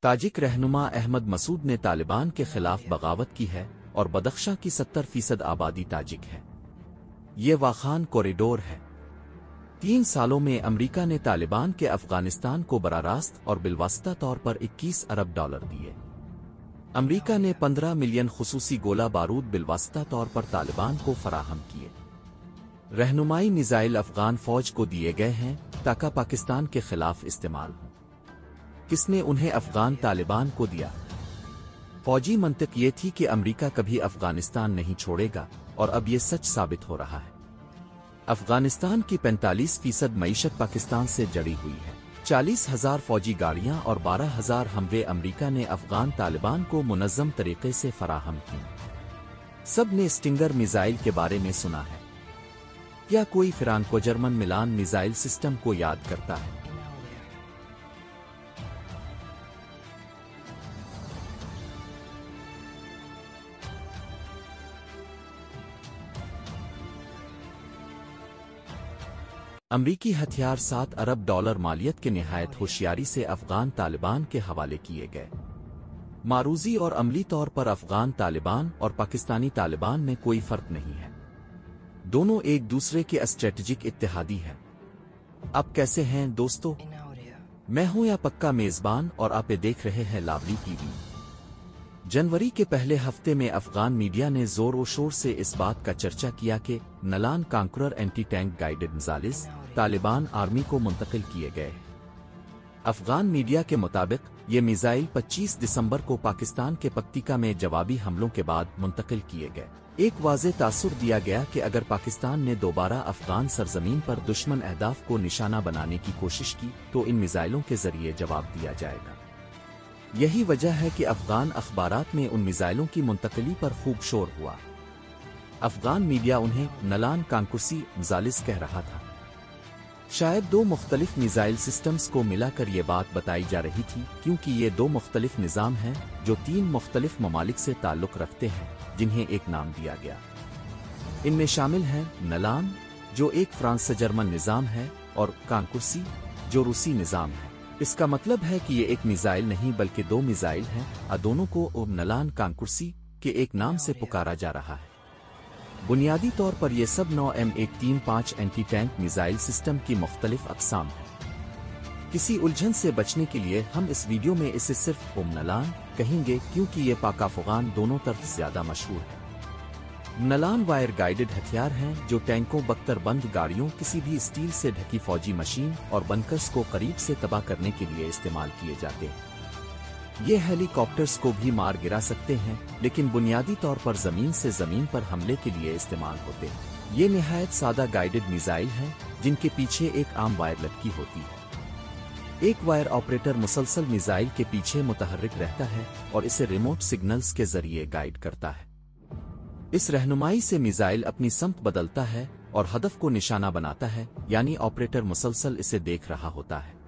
تاجک رہنما احمد مسعود نے طالبان کے خلاف بغاوت کی ہے اور بدخشاں کی 70% آبادی تاجک ہے۔ یہ واخان کوریڈور ہے۔ 3 سالوں میں امریکہ نے طالبان کے افغانستان کو براہ راست اور بالواسطہ طور پر $21 ارب دیے۔ امریکہ نے 15 ملین خصوصی گولہ بارود بالواسطہ طور پر طالبان کو فراہم کیے۔ رہنمائی میزائل افغان فوج کو دیے گئے ہیں تاکہ پاکستان کے خلاف استعمال ہو۔ کس نے انہیں افغان طالبان کو دیا؟ فوجی منطق یہ تھی کہ امریکہ کبھی افغانستان نہیں چھوڑے گا، اور اب یہ سچ ثابت ہو رہا ہے۔ افغانستان کی 45% معیشت پاکستان سے جڑی ہوئی ہے۔ 40,000 فوجی گاڑیاں اور 12,000 ہموے امریکہ نے افغان طالبان کو منظم طریقے سے فراہم کی۔ سب نے اسٹنگر میزائل کے بارے میں سنا ہے۔ کیا کوئی فرانکو جرمن ملان میزائل سسٹم کو یاد کرتا ہے؟ امریکی ہتھیار $7 ارب مالیت کے نہایت ہوشیاری سے افغان طالبان کے حوالے کیے گئے۔ معروضی اور عملی طور پر افغان طالبان اور پاکستانی طالبان میں کوئی فرق نہیں ہے۔ دونوں ایک دوسرے کے اسٹریٹجک اتحادی ہیں۔ اب کیسے ہیں دوستو؟ میں ہوں یا پکا میزبان اور آپ دیکھ رہے ہیں لاولی ٹی وی۔ جنوری کے پہلے ہفتے میں افغان میڈیا نے زور و شور سے اس بات کا چرچا کیا کہ نلان کانکرر anti tank guided missiles Taliban army کو منتقل کیے گئے۔ افغان میڈیا کے مطابق یہ میزائل 25 دسمبر کو پاکستان کے پکتیکا میں جوابی حملوں کے بعد منتقل کیے گئے۔ ایک واضح تاثر دیا گیا کہ اگر پاکستان نے دوبارہ افغان سرزمین پر دشمن اہداف کو نشانہ بنانے کی کوشش کی تو ان میزائلوں کے ذریعے جواب دیا جائے گا۔ یہی وجہ ہے کہ افغان اخبارات میں ان میزائلوں کی منتقلی پر خوب شور ہوا۔ افغان میڈیا انہیں نلان کانکرسی میزائلز کہہ رہا تھا۔ شاید 2 مختلف میزائل سسٹمز کو ملا کر یہ بات بتائی جا رہی تھی، کیونکہ یہ 2 مختلف نظام ہیں جو 3 مختلف ممالک سے تعلق رکھتے ہیں جنہیں ایک نام دیا گیا۔ ان میں شامل ہیں نلان، جو ایک فرانس جرمن نظام ہے، اور کانکرسی، جو روسی نظام ہے۔ اس کا مطلب ہے کہ یہ ایک میزائل نہیں بلکہ 2 میزائل ہیں، اور دونوں کو نلان کانکرسی کے ایک نام سے پکارا جا رہا ہے۔ بنیادی طور پر یہ سب 9 M135 anti tank missile system کی مختلف اقسام ہیں۔ کسی الجھن سے بچنے کے لیے ہم اس ویڈیو میں اسے صرف نلان کہیں گے کیونکہ یہ پاک افغان دونوں طرف زیادہ مشہور ہے۔ نلان وائر گائیڈڈ ہتھیار ہیں جو ٹینکوں، بختر بند گاڑیوں، کسی بھی اسٹیل سے ڈھکی فوجی مشین اور بنکرز کو قریب سے تباہ کرنے کے لیے استعمال کیے جاتے ہیں۔ یہ ہیلی کاپٹرز کو بھی مار گرا سکتے ہیں، لیکن بنیادی طور پر زمین سے زمین پر حملے کے لیے استعمال ہوتے ہیں۔ یہ نہایت سادہ گائیڈڈ میزائل ہیں جن کے پیچھے ایک عام وائر لٹکی ہوتی ہے۔ ایک وائر آپریٹر مسلسل میزائل کے پیچھے متحرک رہتا ہے اور اسے ریموٹ سگنلز کے ذریعے گائیڈ کرتا ہے۔ اس رہنمائی سے میزائل اپنی سمت بدلتا ہے اور ہدف کو نشانہ بناتا ہے، یعنی آپریٹر مسلسل اسے دیکھ رہا ہوتا ہے۔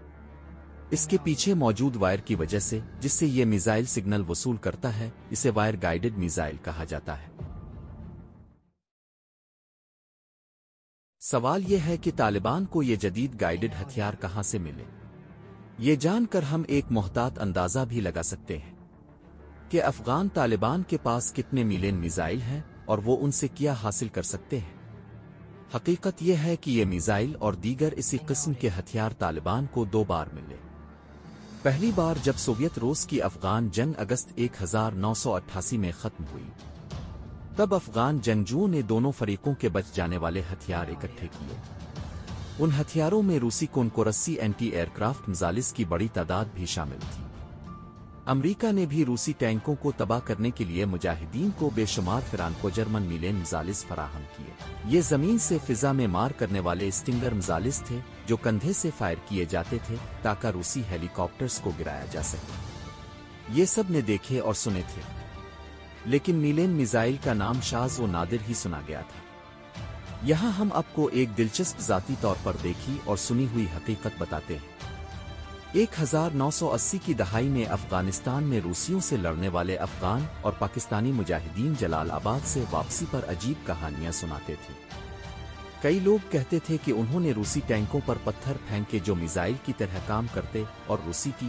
اس کے پیچھے موجود وائر کی وجہ سے جس سے یہ میزائل سگنل وصول کرتا ہے، اسے وائر گائیڈڈ میزائل کہا جاتا ہے۔ سوال یہ ہے کہ طالبان کو یہ جدید گائیڈڈ ہتھیار کہاں سے ملے؟ یہ جان کر ہم ایک محتاط اندازہ بھی لگا سکتے ہیں کہ افغان طالبان کے پاس کتنے ملین میزائل ہیں اور وہ ان سے کیا حاصل کر سکتے ہیں۔ حقیقت یہ ہے کہ یہ میزائل اور دیگر اسی قسم کے ہتھیار طالبان کو 2 بار ملے۔ پہلی بار جب سوویت روس کی افغان جنگ اگست 1988 میں ختم ہوئی، تب افغان جنگجوؤں نے دونوں فریقوں کے بچ جانے والے ہتھیار اکٹھے کیے۔ ان ہتھیاروں میں روسی کونکورسی اینٹی ایئر کرافٹ میزائلز کی بڑی تعداد بھی شامل تھی۔ امریکہ نے بھی روسی ٹینکوں کو تباہ کرنے کے لیے مجاہدین کو بے شمار فرانکو جرمن ملین میزائلز فراہم کیے۔ یہ زمین سے فضا میں مار کرنے والے اسٹنگر میزائلز تھے جو کندھے سے فائر کیے جاتے تھے تاکہ روسی ہیلی کاپٹرز کو گرایا جا سکے۔ یہ سب نے دیکھے اور سنے تھے، لیکن ملین میزائل کا نام شاذ و نادر ہی سنا گیا تھا۔ یہاں ہم آپ کو ایک دلچسپ ذاتی طور پر دیکھی اور سنی ہوئی حقیقت بتاتے ہیں۔ 1980 کی دہائی میں افغانستان میں روسیوں سے لڑنے والے افغان اور پاکستانی مجاہدین جلال آباد سے واپسی پر عجیب کہانیاں سناتے تھے۔ کئی لوگ کہتے تھے کہ انہوں نے روسی ٹینکوں پر پتھر پھینکے جو میزائل کی طرح کام کرتے اور روسی کی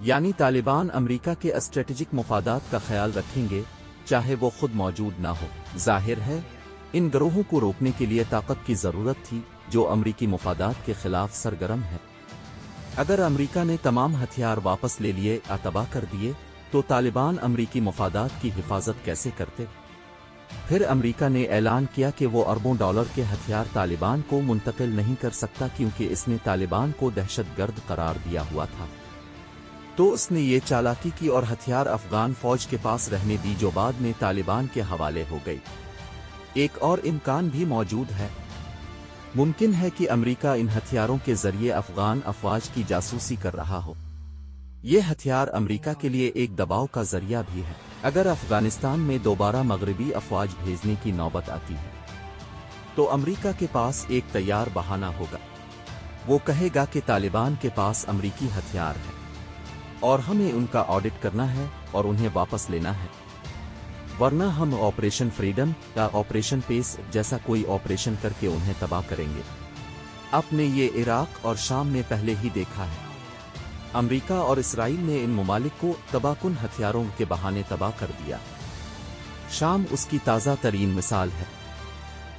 یعنی طالبان امریکہ کے اسٹریٹجک مفادات کا خیال رکھیں گے چاہے وہ خود موجود نہ ہو۔ ظاہر ہے ان گروہوں کو روکنے کے لیے طاقت کی ضرورت تھی جو امریکی مفادات کے خلاف سرگرم ہے۔ اگر امریکہ نے تمام ہتھیار واپس لے لیے یا تباہ کر دیے تو طالبان امریکی مفادات کی حفاظت کیسے کرتے؟ پھر امریکہ نے اعلان کیا کہ وہ اربوں ڈالر کے ہتھیار طالبان کو منتقل نہیں کر سکتا کیونکہ اس نے طالبان کو دہشت گرد قرار دیا ہوا تھا۔ تو اس نے یہ چالاکی کی اور ہتھیار افغان فوج کے پاس رہنے دی جو بعد میں طالبان کے حوالے ہو گئی۔ ایک اور امکان بھی موجود ہے۔ ممکن ہے کہ امریکہ ان ہتھیاروں کے ذریعے افغان افواج کی جاسوسی کر رہا ہو۔ یہ ہتھیار امریکہ کے لیے ایک دباؤ کا ذریعہ بھی ہے۔ اگر افغانستان میں دوبارہ مغربی افواج بھیجنے کی نوبت آتی ہے تو امریکہ کے پاس ایک تیار بہانہ ہوگا۔ وہ کہے گا کہ طالبان کے پاس امریکی ہتھیار ہے اور ہمیں ان کا آڈٹ کرنا ہے اور انہیں واپس لینا ہے، ورنہ ہم آپریشن فریڈم یا آپریشن پیس جیسا کوئی آپریشن کر کے انہیں تباہ کریں گے۔ آپ نے یہ عراق اور شام میں پہلے ہی دیکھا ہے۔ امریکہ اور اسرائیل نے ان ممالک کو تباہ کن ہتھیاروں کے بہانے تباہ کر دیا۔ شام اس کی تازہ ترین مثال ہے۔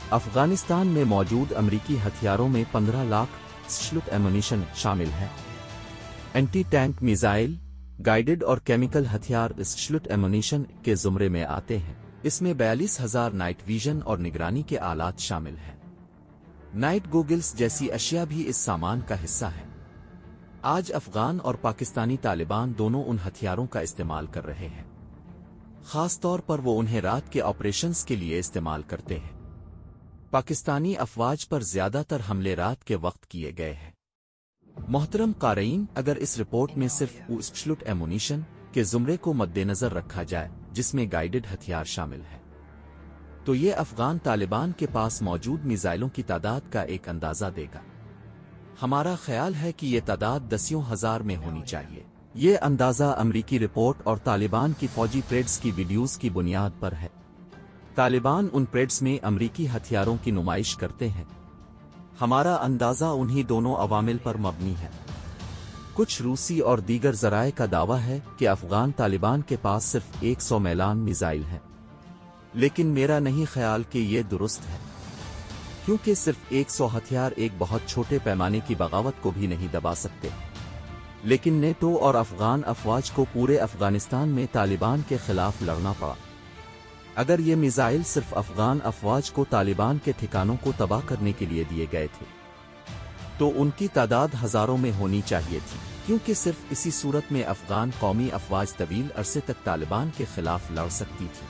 افغانستان میں موجود امریکی ہتھیاروں میں 15 لاکھ شلٹ ایمونیشن شامل ہے۔ اینٹی ٹینک میزائل، گائیڈڈ اور کیمیکل ہتھیار اس شلٹ ایمونیشن کے زمرے میں آتے ہیں۔ اس میں 42,000 نائٹ ویژن اور نگرانی کے آلات شامل ہیں۔ نائٹ گوگلز جیسی اشیاء بھی اس سامان کا حصہ ہیں۔ آج افغان اور پاکستانی طالبان دونوں ان ہتھیاروں کا استعمال کر رہے ہیں۔ خاص طور پر وہ انہیں رات کے آپریشنز کے لیے استعمال کرتے ہیں۔ پاکستانی افواج پر زیادہ تر حملے رات کے وقت کیے گئے ہیں۔ محترم قارئین، اگر اس رپورٹ میں صرف اس شلٹ ایمونیشن کے زمرے کو مد نظر رکھا جائے جس میں گائیڈڈ ہتھیار شامل ہے تو یہ افغان طالبان کے پاس موجود میزائلوں کی تعداد کا ایک اندازہ دے گا۔ ہمارا خیال ہے کہ یہ تعداد دسیوں ہزار میں ہونی چاہیے۔ یہ اندازہ امریکی رپورٹ اور طالبان کی فوجی پریڈز کی ویڈیوز کی بنیاد پر ہے۔ طالبان ان پریڈز میں امریکی ہتھیاروں کی نمائش کرتے ہیں۔ ہمارا اندازہ انہی دونوں عوامل پر مبنی ہے۔ کچھ روسی اور دیگر ذرائع کا دعویٰ ہے کہ افغان طالبان کے پاس صرف 100 میلان میزائل ہیں، لیکن میرا نہیں خیال کہ یہ درست ہے، کیونکہ صرف 100 ہتھیار ایک بہت چھوٹے پیمانے کی بغاوت کو بھی نہیں دبا سکتے۔ لیکن نیٹو اور افغان افواج کو پورے افغانستان میں طالبان کے خلاف لڑنا پڑا۔ اگر یہ میزائل صرف افغان افواج کو طالبان کے ٹھکانوں کو تباہ کرنے کے لیے دیے گئے تھے تو ان کی تعداد ہزاروں میں ہونی چاہیے تھی، کیونکہ صرف اسی صورت میں افغان قومی افواج طویل عرصے تک طالبان کے خلاف لڑ سکتی تھی۔